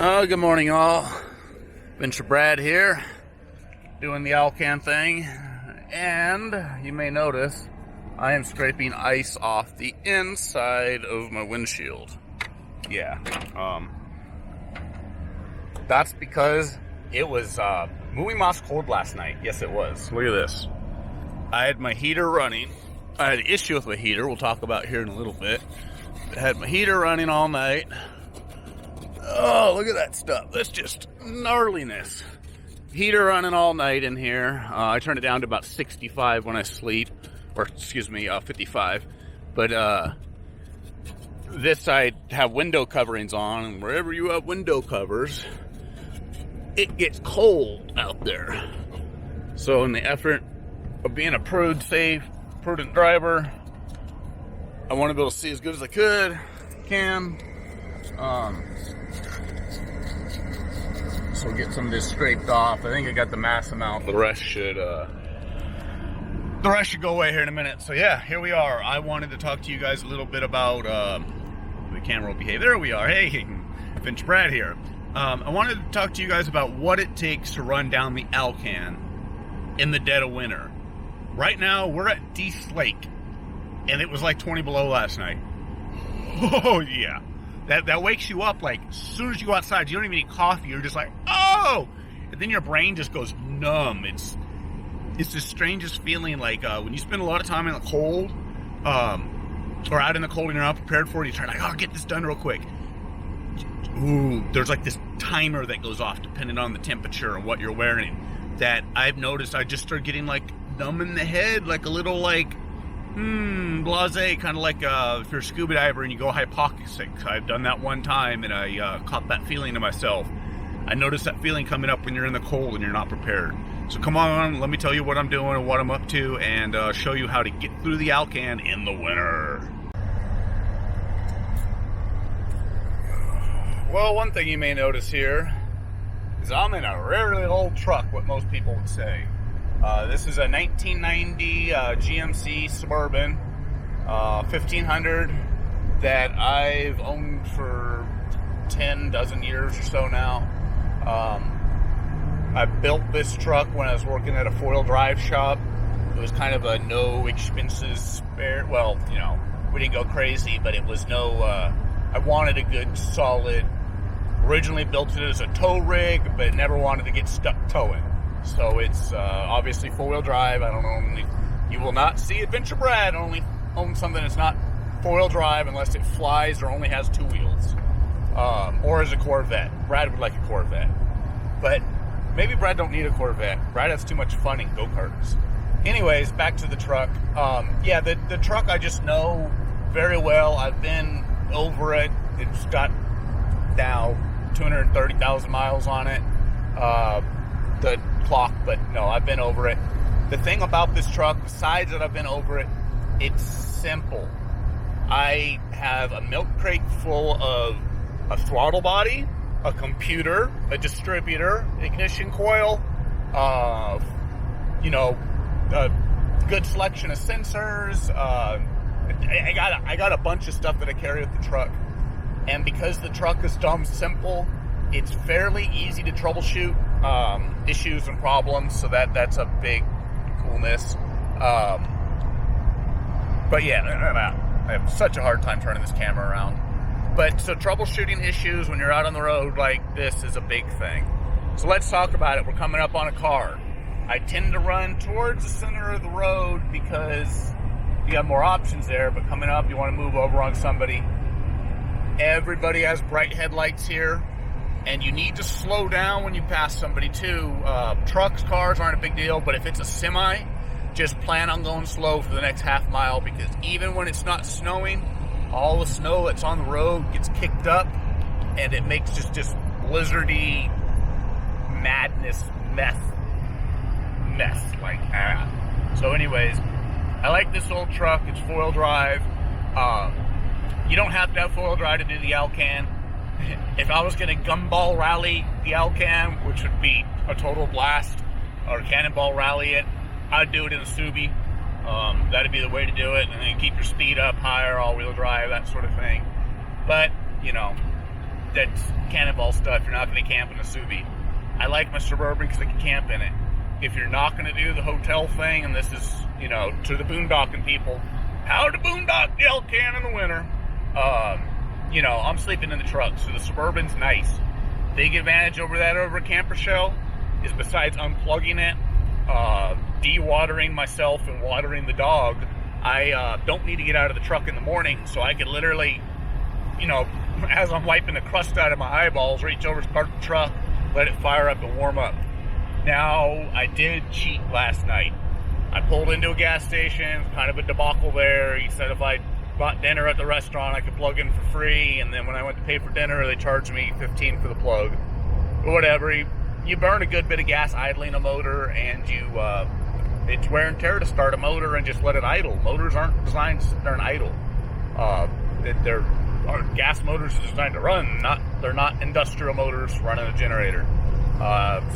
Good morning, all. Venture Brad here, doing the ALCAN thing, and you may notice I am scraping ice off the inside of my windshield. Yeah, that's because it was moving moss cold last night. Yes, it was. Look at this. I had my heater running. I had an issue with my heater. We'll talk about here in a little bit. I had my heater running all night. Oh, look at that stuff. That's just gnarliness. Heater running all night in here. I turn it down to about 65 when I sleep. Or, excuse me, 55. But, this I have window coverings on. And wherever you have window covers, it gets cold out there. So in the effort of being a prudent driver, I want to be able to see as good as I can. So get some of this scraped off. I think I got the mass amount. The rest should go away here in a minute. So yeah, here we are. I wanted to talk to you guys a little bit about the camera will behave. There we are. Hey, Venture Brad here. I wanted to talk to you guys about what it takes to run down the ALCAN in the dead of winter. Right now, we're at Dease Lake, and it was like 20 below last night. Oh yeah. That wakes you up. Like, as soon as you go outside, you don't even need coffee. You're just like, oh! And then your brain just goes numb. It's the strangest feeling, like when you spend a lot of time in the cold, or out in the cold and you're not prepared for it, you try like, oh, get this done real quick. Ooh, there's like this timer that goes off depending on the temperature and what you're wearing, that I've noticed I just start getting like numb in the head, like a little like, blasé, kind of like if you're a scuba diver and you go hypoxic. I've done that one time and I caught that feeling to myself. I noticed that feeling coming up when you're in the cold and you're not prepared. So come on, let me tell you what I'm doing and what I'm up to, and show you how to get through the ALCAN in the winter. Well, one thing you may notice here is I'm in a really old truck, what most people would say. This is a 1990 GMC Suburban 1500 that I've owned for 10 years or so now. I built this truck when I was working at a four-wheel drive shop. It was kind of a no expenses spare. Well, you know, we didn't go crazy, but it was no, I wanted a good solid, originally built it as a tow rig, but never wanted to get stuck towing. So it's obviously four-wheel drive. I don't know, you will not see Adventure Brad only own something that's not four-wheel drive unless it flies or only has two wheels. Or as a Corvette. Brad would like a Corvette. But maybe Brad don't need a Corvette. Brad has too much fun in go-karts. Anyways, back to the truck. Yeah, the truck I just know very well. I've been over it. It's got now 230,000 miles on it. The clock, but no, I've been over it. The thing about this truck, besides that I've been over it, it's simple. I have a milk crate full of a throttle body, a computer, a distributor, ignition coil, you know, a good selection of sensors. I got a bunch of stuff that I carry with the truck, and because the truck is dumb simple, it's fairly easy to troubleshoot issues and problems, so that's a big coolness. But yeah, I have such a hard time turning this camera around. But so troubleshooting issues when you're out on the road like this is a big thing. So let's talk about it. We're coming up on a car. I tend to run towards the center of the road because you have more options there, but coming up you want to move over on somebody. Everybody has bright headlights here, and you need to slow down when you pass somebody too. Trucks, cars aren't a big deal, but if it's a semi, just plan on going slow for the next half mile, because even when it's not snowing, all the snow that's on the road gets kicked up, and it makes just blizzardy madness mess like that. So anyways, I like this old truck. It's four-wheel drive. You don't have to have four-wheel drive to do the ALCAN. If I was going to gumball rally the ALCAN, which would be a total blast, or cannonball rally it, I'd do it in a Subi. That'd be the way to do it, and then keep your speed up higher, all-wheel drive, that sort of thing. But, you know, that's cannonball stuff. You're not going to camp in a Subi. I like my Suburban because I can camp in it. If you're not going to do the hotel thing, and this is, you know, to the boondocking people, how to boondock the ALCAN in the winter, you know, I'm sleeping in the truck, so the Suburban's nice. Big advantage over a camper shell is, besides unplugging it, dewatering myself and watering the dog, I don't need to get out of the truck in the morning, so I could literally, you know, as I'm wiping the crust out of my eyeballs, reach over, start the truck, let it fire up and warm up. Now, I did cheat last night. I pulled into a gas station, kind of a debacle there. He said if I bought dinner at the restaurant, I could plug in for free, and then when I went to pay for dinner, they charged me $15 for the plug. But whatever, you burn a good bit of gas idling a motor, and it's wear and tear to start a motor and just let it idle. Motors aren't designed to sit there and idle. Gas motors are designed to run, they're not industrial motors running a generator.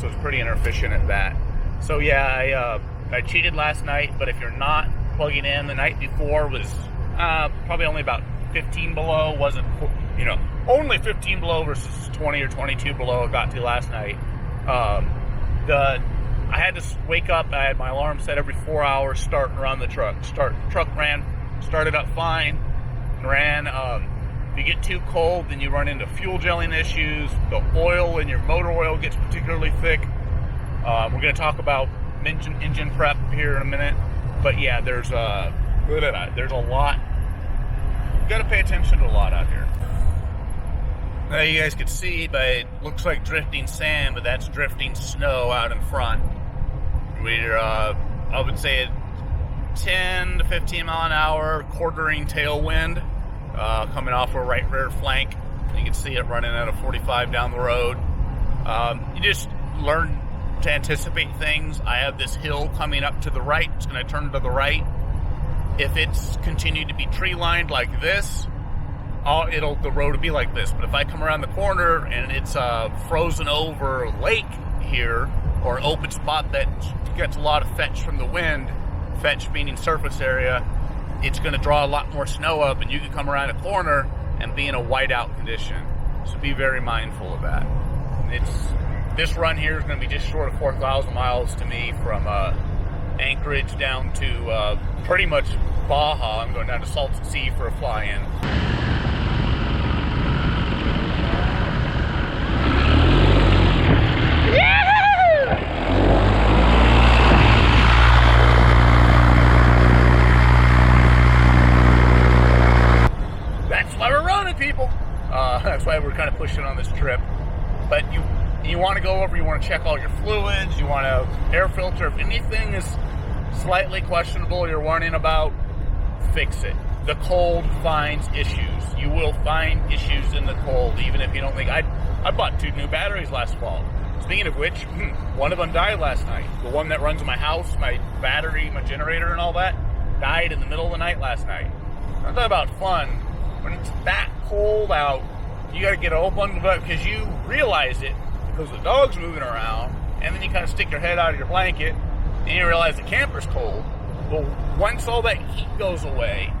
So it's pretty inefficient at that. So yeah, I cheated last night, but if you're not plugging in, the night before was probably only about 15 below, wasn't, you know, only 15 below versus 20 or 22 below it got to last night. I had to wake up, I had my alarm set every 4 hours, start and run the truck. Truck started up fine, ran. If you get too cold, then you run into fuel gelling issues. The oil in your motor oil gets particularly thick. We're going to talk about engine prep here in a minute. But yeah, there's a lot. You got to pay attention to a lot out here. Now you guys can see, but it looks like drifting sand, but that's drifting snow out in front. We're, I would say, a 10 to 15 mile an hour quartering tailwind. Coming off our right rear flank. You can see it running at a 45 down the road. You just learn to anticipate things. I have this hill coming up to the right. It's going to turn to the right. If it's continued to be tree lined like this, the road will be like this. But if I come around the corner and it's a frozen over lake here, or an open spot that gets a lot of fetch from the wind, fetch meaning surface area, it's going to draw a lot more snow up, and you can come around a corner and be in a whiteout condition. So be very mindful of that. This run here is going to be just short of 4,000 miles to me from Anchorage down to pretty much Baja. I'm going down to Salton Sea for a fly-in. People. That's why we're kind of pushing on this trip. But you want to go over, you want to check all your fluids, you want to air filter. If anything is slightly questionable you're warning about, fix it. The cold finds issues. You will find issues in the cold, even if you don't think. I bought 2 new batteries last fall. Speaking of which, one of them died last night. The one that runs my house, my battery, my generator and all that, died in the middle of the night last night. I'm talking about fun. When it's that cold out, you got to get all bundled up because you realize it because the dog's moving around, and then you kind of stick your head out of your blanket and you realize the camper's cold. Well, once all that heat goes away,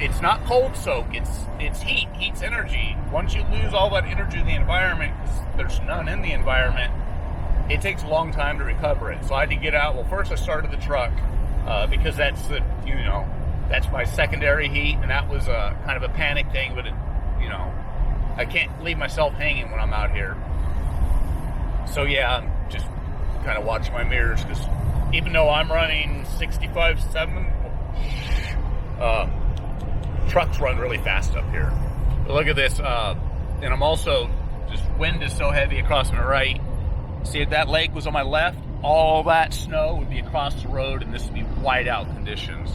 it's not cold soak, it's heat. Heat's energy. Once you lose all that energy in the environment, because there's none in the environment, it takes a long time to recover it. So I had to get out. Well, first I started the truck because that's the, you know, that's my secondary heat, and that was kind of a panic thing, but I can't leave myself hanging when I'm out here. So yeah, I'm just kind of watching my mirrors, because even though I'm running 65.7, trucks run really fast up here. But look at this, and I'm also, just wind is so heavy across my right. See, if that lake was on my left, all that snow would be across the road, and this would be whiteout conditions.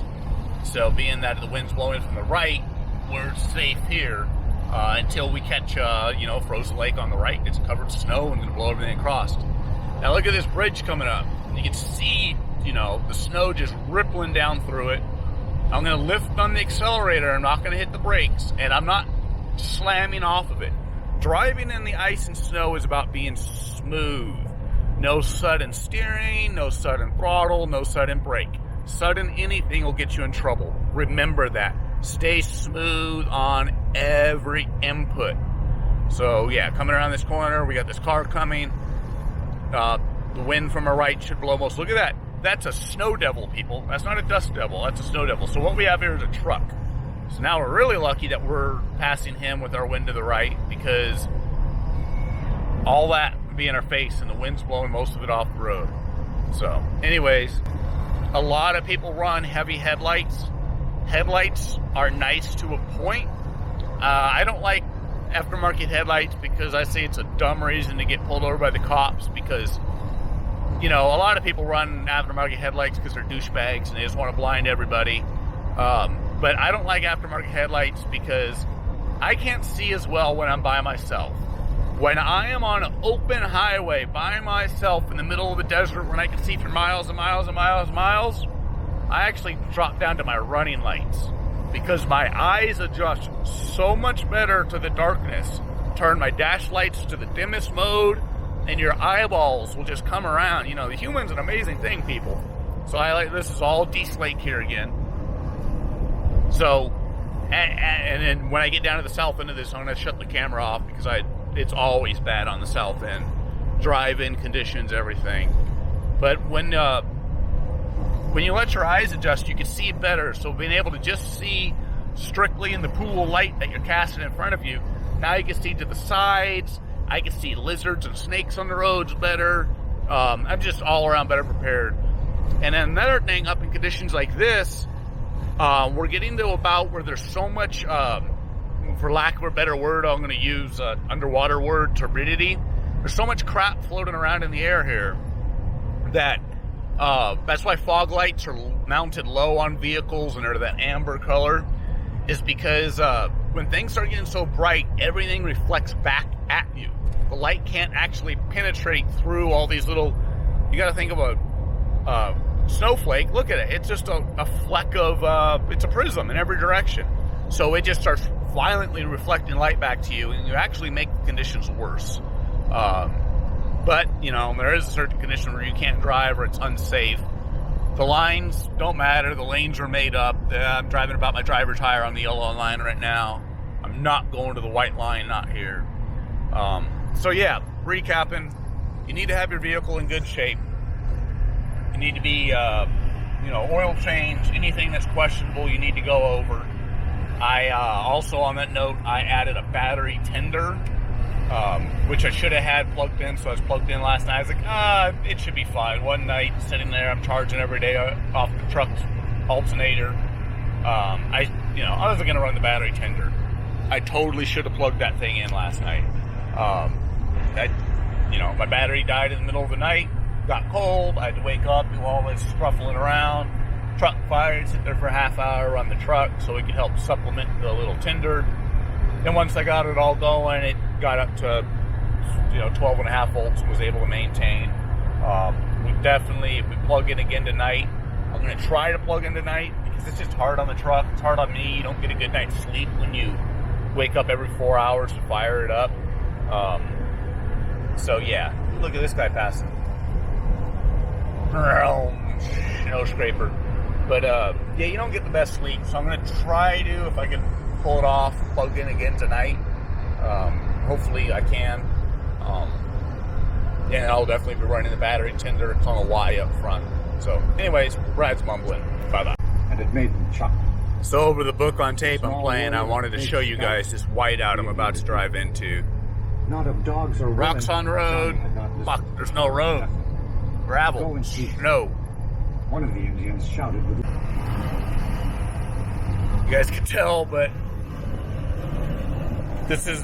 So being that the wind's blowing from the right, we're safe here until we catch, frozen lake on the right. It's covered in snow and going to blow everything across. Now look at this bridge coming up. You can see, the snow just rippling down through it. I'm going to lift on the accelerator. I'm not going to hit the brakes, and I'm not slamming off of it. Driving in the ice and snow is about being smooth. No sudden steering, no sudden throttle, no sudden brake. Sudden anything will get you in trouble. Remember that. Stay smooth on every input. So yeah, coming around this corner, we got this car coming. The wind from our right should blow most. Look at that. That's a snow devil, people. That's not a dust devil. That's a snow devil. So what we have here is a truck. So now we're really lucky that we're passing him with our wind to the right, because all that would be in our face and the wind's blowing most of it off the road. So anyways, a lot of people run heavy headlights. Headlights are nice to a point. I don't like aftermarket headlights because I say it's a dumb reason to get pulled over by the cops, because, you know, a lot of people run aftermarket headlights because they're douchebags and they just want to blind everybody. But I don't like aftermarket headlights because I can't see as well when I'm by myself. When I am on an open highway by myself in the middle of the desert, when I can see for miles and miles and miles and miles, I actually drop down to my running lights, because my eyes adjust so much better to the darkness. Turn my dash lights to the dimmest mode, and your eyeballs will just come around. You know, the human's an amazing thing, people. So this is all deslate here again. So, and then when I get down to the south end of this, I'm going to shut the camera off, because it's always bad on the south end. Drive-in conditions, everything. But when you let your eyes adjust, you can see better. So being able to just see strictly in the pool of light that you're casting in front of you, now you can see to the sides. I can see lizards and snakes on the roads better. I'm just all around better prepared. And then another thing, up in conditions like this, we're getting to about where there's so much, for lack of a better word, I'm going to use underwater word, turbidity. There's so much crap floating around in the air here that that's why fog lights are mounted low on vehicles and are that amber color, is because when things start getting so bright, everything reflects back at you. The light can't actually penetrate through all these little, you got to think of a snowflake. Look at it. It's just a fleck of, it's a prism in every direction. So it just starts violently reflecting light back to you, and you actually make the conditions worse. But, you know, there is a certain condition where you can't drive or it's unsafe. The lines don't matter. The lanes are made up. I'm driving about my driver's hire on the yellow line right now. I'm not going to the white line, not here. So, yeah, recapping. You need to have your vehicle in good shape. You need to be, oil change. Anything that's questionable, you need to go over. I also, on that note, I added a battery tender, which I should have had plugged in. So I was plugged in last night. I was like, it should be fine. One night sitting there, I'm charging every day off the truck's alternator. I wasn't going to run the battery tender. I totally should have plugged that thing in last night. My battery died in the middle of the night, got cold. I had to wake up, do all this scruffling around. Truck fired, sit there for a half hour, run the truck so it could help supplement the little tinder. Then once I got it all going, it got up to 12.5 volts and was able to maintain. We definitely, if we plug in again tonight, I'm going to try to plug in tonight, because it's just hard on the truck. It's hard on me. You don't get a good night's sleep when you wake up every 4 hours to fire it up. So yeah, look at this guy passing. Snow scraper. But you don't get the best sleep, so I'm going to try to, if I can pull it off, plug in again tonight. Hopefully I can. And I'll definitely be running the battery tender. It's on a Y up front. So anyways, Brad's mumbling. Bye-bye. And it made them chuckle. So over the book on tape I'm playing, I wanted to show you guys this whiteout I'm about to drive into. Not of dogs or rocks on road. Fuck, there's no road. Gravel. Snow. One of the Indians shouted with... You guys can tell, but this is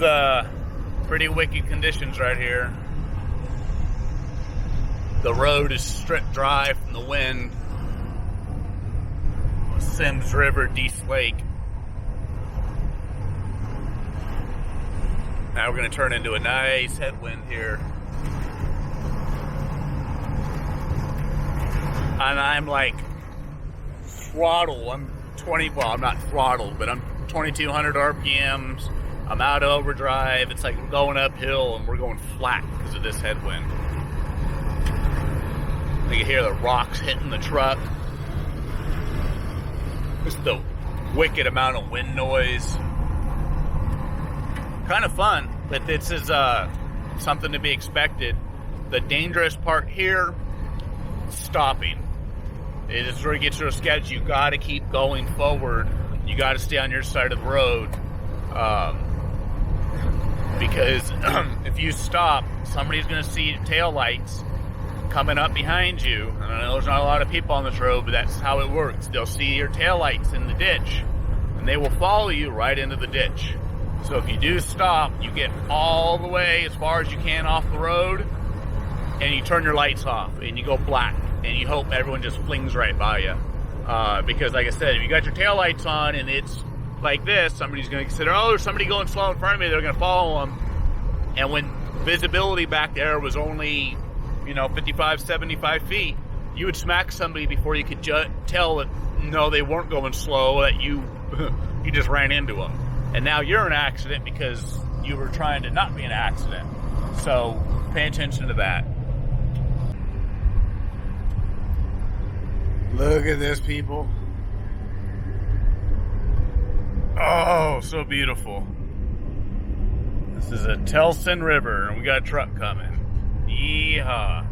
pretty wicked conditions right here. The road is stripped dry from the wind. Sims River, Dease Lake. Now we're going to turn into a nice headwind here. And I'm like throttle. I'm not throttled, but I'm 2,200 RPMs. I'm out of overdrive. It's like we're going uphill and we're going flat because of this headwind. You can hear the rocks hitting the truck. Just the wicked amount of wind noise. Kind of fun. But this is something to be expected. The dangerous part here, stopping. It is where it gets real sketchy. You got to keep going forward. You got to stay on your side of the road. Because if you stop, somebody's going to see taillights coming up behind you. And I know there's not a lot of people on this road, but that's how it works. They'll see your taillights in the ditch, and they will follow you right into the ditch. So if you do stop, you get all the way as far as you can off the road, and you turn your lights off, and you go black, and you hope everyone just flings right by you. Because like I said, if you got your taillights on and it's like this, somebody's going to consider, oh, there's somebody going slow in front of me, they're going to follow them. And when visibility back there was only, 55, 75 feet, you would smack somebody before you could tell that, no, they weren't going slow, that you just ran into them. And now you're in an accident because you were trying to not be in an accident. So pay attention to that. Look at this, people. Oh, so beautiful. This is a Telson River, and we got a truck coming. Yeehaw.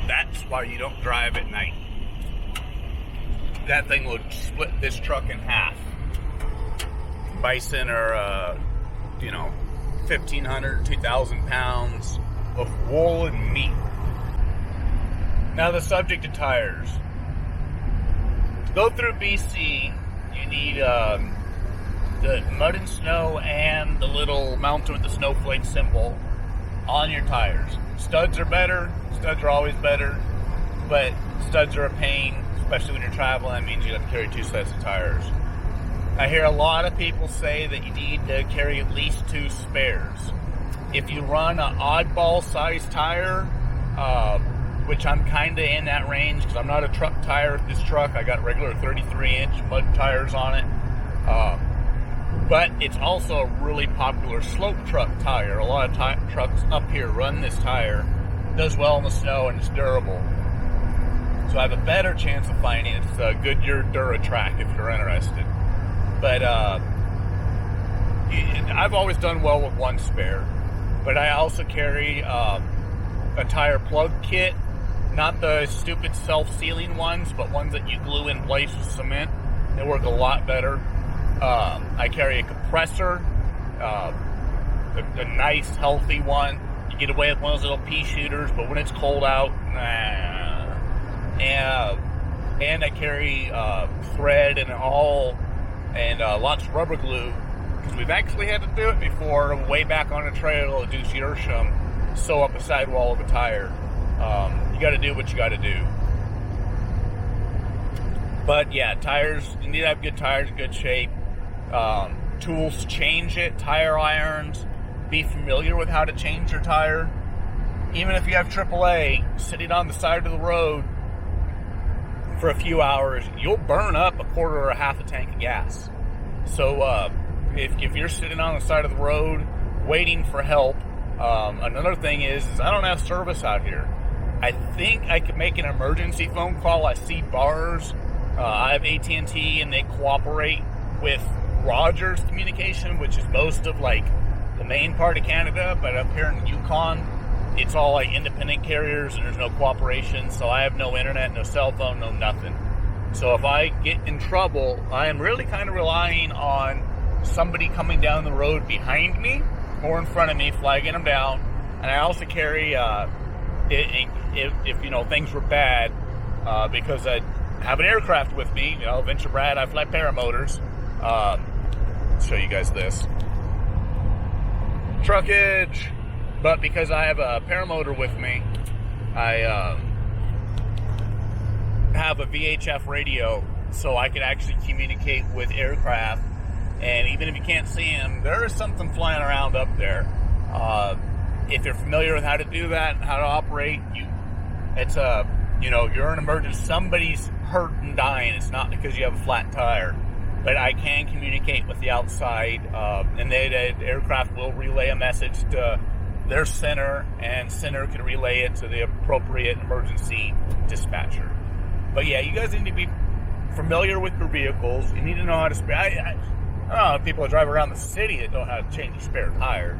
That's why you don't drive at night. That thing would split this truck in half. Bison are, 1,500, 2,000 pounds of wool and meat. Now the subject of tires. To go through BC, you need the mud and snow and the little mountain with the snowflake symbol on your tires. Studs are better. Studs are always better. But studs are a pain, especially when you're traveling. That means you have to carry 2 sets of tires. I hear a lot of people say that you need to carry at least 2 spares. If you run an oddball size tire, which I'm kind of in that range because I'm not a truck tire with this truck. I got regular 33-inch mud tires on it. But it's also a really popular slope truck tire. A lot of trucks up here run this tire. It does well in the snow and it's durable. So I have a better chance of finding it. It's a Goodyear DuraTrack if you're interested. But I've always done well with 1 spare. But I also carry a tire plug kit. Not the stupid self-sealing ones, but ones that you glue in place with cement. They work a lot better. I carry a compressor, a nice, healthy one. You get away with one of those little pea shooters, but when it's cold out, nah. And I carry thread and awl and lots of rubber glue, because we've actually had to do it before, way back on a trail at Deuce Yersham, sew up a sidewall of a tire. You got to do what you got to do. But yeah, tires, you need to have good tires in good shape. Tools to change it, tire irons. Be familiar with how to change your tire. Even if you have AAA, sitting on the side of the road for a few hours, you'll burn up a quarter or a half a tank of gas. So if you're sitting on the side of the road waiting for help, another thing is I don't have service out here. I think I could make an emergency phone call. I see bars. I have AT&T, and they cooperate with Rogers Communication, which is most of the main part of Canada. But up here in Yukon, it's all independent carriers, and there's no cooperation. So I have no internet, no cell phone, no nothing. So if I get in trouble, I am really kind of relying on somebody coming down the road behind me or in front of me, flagging them down. And I also carry, if things were bad, because I have an aircraft with me, Venture Brad, I fly paramotors. Show you guys this. Truckage! But because I have a paramotor with me, I have a VHF radio, so I can actually communicate with aircraft. And even if you can't see them, there is something flying around up there. If you're familiar with how to do that and how to operate, you're an emergency. Somebody's hurt and dying. It's not because you have a flat tire. But I can communicate with the outside, and the aircraft will relay a message to their center, and center can relay it to the appropriate emergency dispatcher. But yeah, you guys need to be familiar with your vehicles. You need to know how to spray. I don't know, people that drive around the city that don't know how to change a spare tire.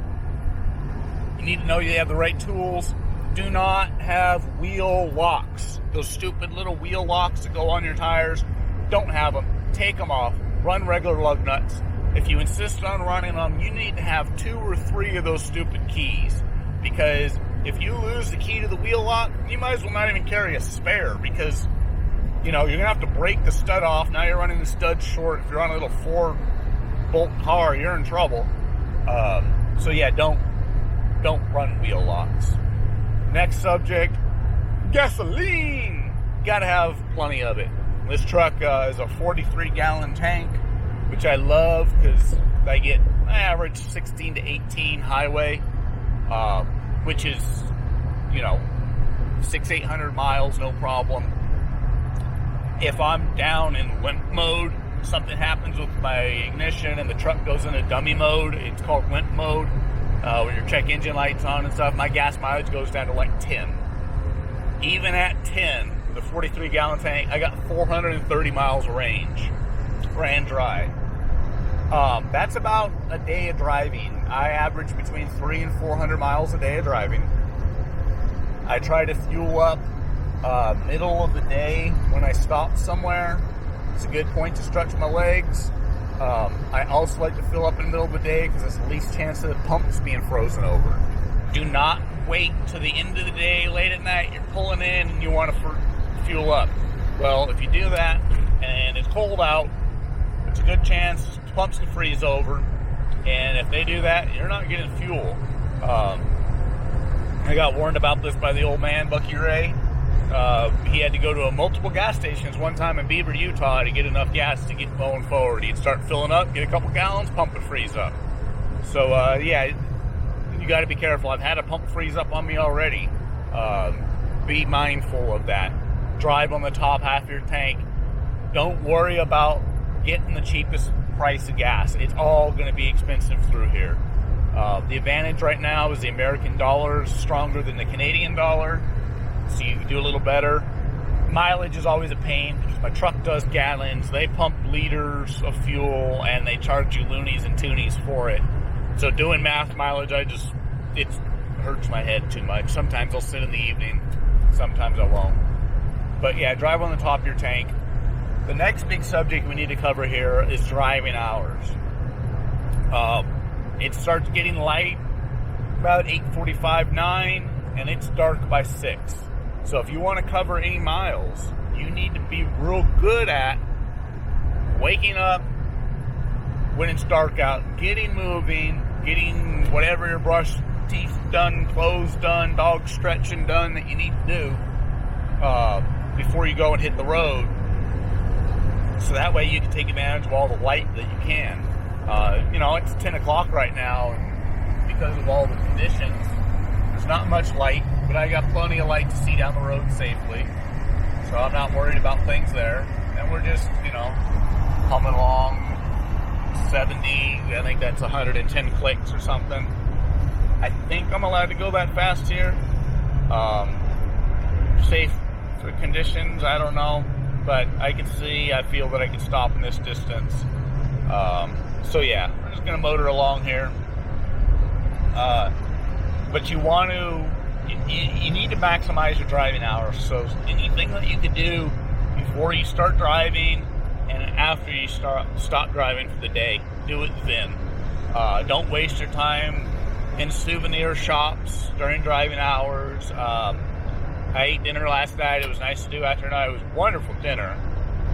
You need to know you have the right tools. Do not have wheel locks. Those stupid little wheel locks that go on your tires, don't have them. Take them off. Run regular lug nuts. If you insist on running them, you need to have 2 or 3 of those stupid keys. Because if you lose the key to the wheel lock, you might as well not even carry a spare, because, you know, you're going to have to break the stud off. Now you're running the stud short. If you're on a little 4-bolt car, you're in trouble. So yeah, don't run wheel locks. Next subject, gasoline. Gotta have plenty of it. This truck is a 43-gallon tank, which I love because I get average 16 to 18 highway, which is, you know, 600-800 miles, no problem. If I'm down in limp mode, something happens with my ignition and the truck goes into dummy mode, it's called limp mode, when your check engine light's on and stuff, my gas mileage goes down to like 10. Even at 10, the 43-gallon tank, I got 430 miles of range. Ran dry. That's about a day of driving. I average between 300 and 400 miles a day of driving. I try to fuel up middle of the day when I stop somewhere. It's a good point to stretch my legs. I also like to fill up in the middle of the day because it's the least chance of the pumps being frozen over. Do not wait to the end of the day, late at night, you're pulling in and you want to fuel up. Well, if you do that and it's cold out, it's a good chance the pumps can freeze over. And if they do that, you're not getting fuel. I got warned about this by the old man, Bucky Ray. He had to go to multiple gas stations one time in Beaver, Utah to get enough gas to get going forward. He'd start filling up, get a couple gallons, pump would freeze up. So, yeah, you got to be careful. I've had a pump freeze up on me already. Be mindful of that. Drive on the top half of your tank. Don't worry about getting the cheapest price of gas. It's all going to be expensive through here. The advantage right now is the American dollar is stronger than the Canadian dollar, so you can do a little better. Mileage is always a pain because my truck does gallons. They pump liters of fuel and they charge you loonies and toonies for it. So doing math mileage, it hurts my head too much. Sometimes I'll sit in the evening, sometimes I won't. But yeah, drive on the top of your tank. The next big subject we need to cover here is driving hours. It starts getting light about 8:45, 9, and it's dark by 6. So if you want to cover any miles, you need to be real good at waking up when it's dark out, getting moving, getting whatever your brush, teeth done, clothes done, dog stretching done that you need to do before you go and hit the road. So that way you can take advantage of all the light that you can. You know, it's 10 o'clock right now, and because of all the conditions, there's not much light, but I got plenty of light to see down the road safely. So I'm not worried about things there. And we're just, you know, humming along 70, I think that's 110 clicks or something. I think I'm allowed to go that fast here. Safe for conditions, I don't know. But I can see, I feel that I can stop in this distance. So yeah, we're just going to motor along here. But you want to, you need to maximize your driving hours. So anything that you can do before you start driving and after you stop driving for the day, do it then. Don't waste your time in souvenir shops during driving hours. I ate dinner last night. It was nice to do after night. It was wonderful dinner.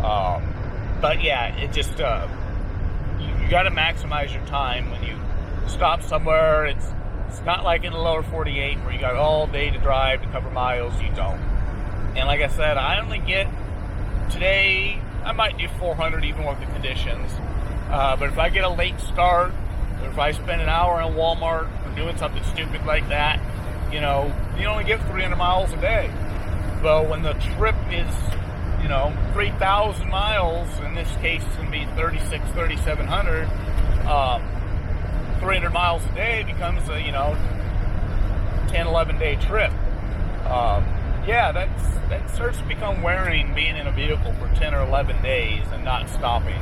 But yeah, it just, you got to maximize your time when you stop somewhere. It's not like in the lower 48 where you got all day to drive to cover miles. You don't. And like I said, I only get, today, I might do 400 even with the conditions. But if I get a late start, or if I spend an hour in Walmart or doing something stupid like that, you know, you only get 300 miles a day. But when the trip is, you know, 3,000 miles, in this case it's going to be 3,700, 300 miles a day becomes a, you know, 10, 11 day trip. Yeah, that starts to become wearing, being in a vehicle for 10 or 11 days and not stopping.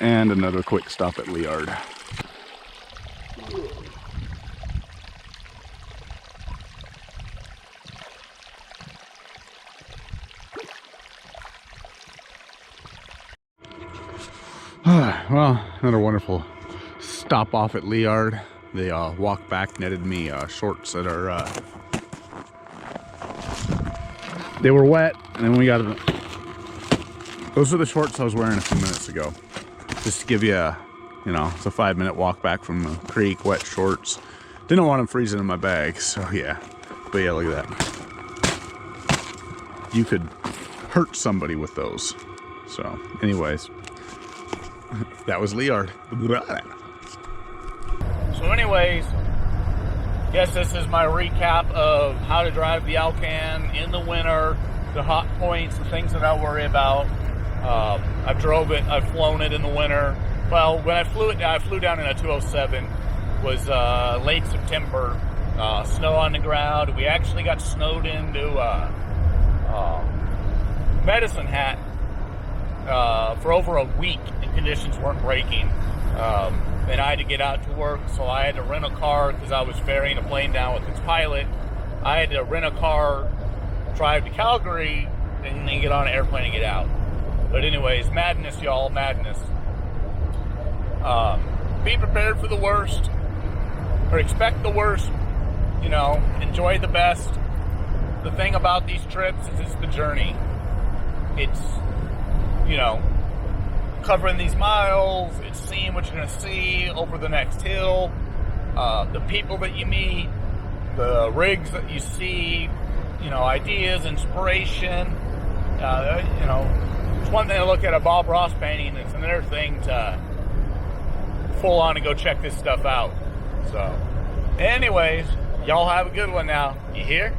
and another quick stop at Liard. Well, another wonderful stop off at Liard. They walked back, netted me shorts that are they were wet, and then we got them. Those are the shorts I was wearing a few minutes ago. Just to give you a, you know, it's a 5-minute walk back from the creek, wet shorts. Didn't want them freezing in my bag, so yeah. But yeah, look at that. You could hurt somebody with those. So, anyways, that was Liard. So anyways, guess this is my recap of how to drive the ALCAN in the winter, the hot points, the things that I worry about. I've drove it, I've flown it in the winter. Well, when I flew down in a 207. Was late September. Snow on the ground. We actually got snowed into Medicine Hat for over a week, and conditions weren't breaking. And I had to get out to work, so I had to rent a car because I was ferrying a plane down with its pilot. I had to rent a car, drive to Calgary, and then get on an airplane and get out. But anyways, madness, y'all, madness. Be prepared for the worst, or expect the worst, you know, enjoy the best. The thing about these trips is it's the journey. It's, you know, covering these miles, it's seeing what you're going to see over the next hill, the people that you meet, the rigs that you see, you know, ideas, inspiration. You know, it's one thing to look at a Bob Ross painting, it's another thing to full on and go check this stuff out. So, anyways, y'all have a good one now. You hear?